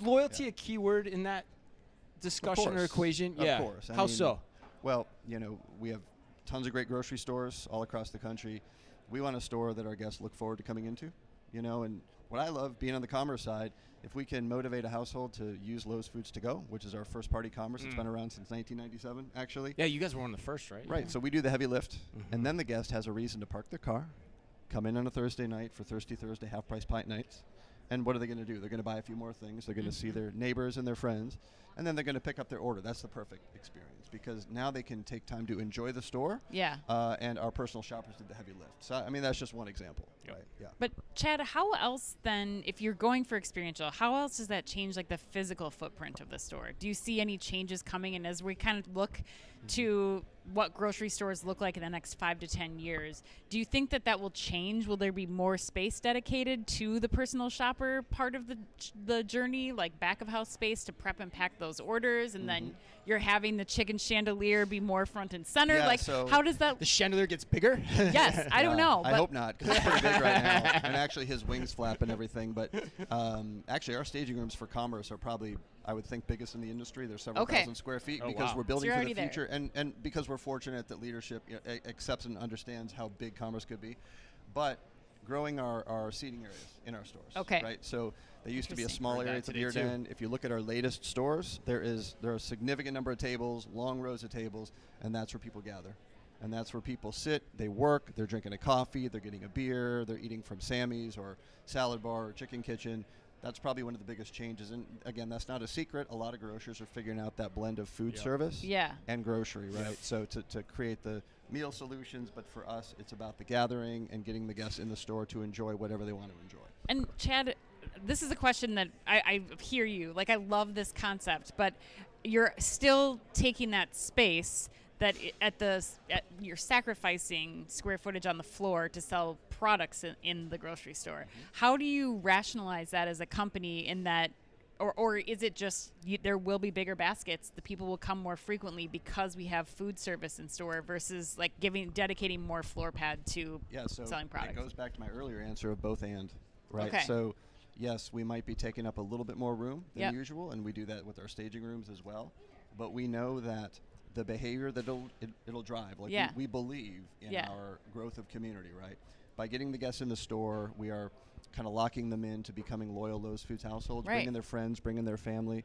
loyalty a key word in that discussion or equation? Of course. How so? Well, we have tons of great grocery stores all across the country. We want a store that our guests look forward to coming into, and what I love being on the commerce side, if we can motivate a household to use Lowe's Foods to Go, which is our first party commerce, it's been around since 1997, actually. Yeah, you guys were one of the first, right? Right, so we do the heavy lift, and then the guest has a reason to park their car, come in on a Thursday night for Thirsty Thursday half-price pint nights, and what are they going to do? They're going to buy a few more things. They're going to see their neighbors and their friends, and then they're going to pick up their order. That's the perfect experience because now they can take time to enjoy the store. Yeah. And our personal shoppers did the heavy lift. So, that's just one example. Yep. Right? Yeah. But Chad, how else then, if you're going for experiential, how else does that change like the physical footprint of the store? Do you see any changes coming? And as we kind of look to what grocery stores look like in the next 5 to 10 years, do you think that will change? Will there be more space dedicated to the personal shopper part of the journey, like back of house space to prep and pack those orders, and then you're having the chicken chandelier be more front and center? Yeah, like, so how does that? The chandelier gets bigger? Yes, I don't know. I But hope not, because it's pretty big right now, and actually his wings flap and everything. But actually, our staging rooms for commerce are probably, I would think, biggest in the industry. They're several thousand square feet because we're building So for the you're already future, and because we're fortunate that leadership accepts and understands how big commerce could be. But growing our seating areas in our stores. Okay. Right. So they used to be a Interesting. small Heard area that at the today beer too. den. If you look at our latest stores, there are a significant number of tables, long rows of tables, and that's where people gather. And that's where people sit, they work, they're drinking a coffee, they're getting a beer, they're eating from Sammy's or Salad Bar or Chicken Kitchen. That's probably one of the biggest changes. And again, that's not a secret. A lot of grocers are figuring out that blend of food service Yeah. and grocery, right? Yep. So to create the meal solutions, but for us, it's about the gathering and getting the guests in the store to enjoy whatever they want to enjoy. And Chad, this is a question that I hear you. Like, I love this concept, but you're still taking that space that you're sacrificing square footage on the floor to sell products in the grocery store. How do you rationalize that as a company in that, or is it just there will be bigger baskets, the people will come more frequently because we have food service in store versus like dedicating more floor pad to selling products? It goes back to my earlier answer of both and, right? Okay. So yes, we might be taking up a little bit more room than Yep. usual, and we do that with our staging rooms as well. But we know that the behavior that it'll drive, like Yeah. we believe in Yeah. our growth of community, right? By getting the guests in the store, we are kind of locking them in to becoming loyal Lowe's Foods households, Right. bringing their friends, bringing their family.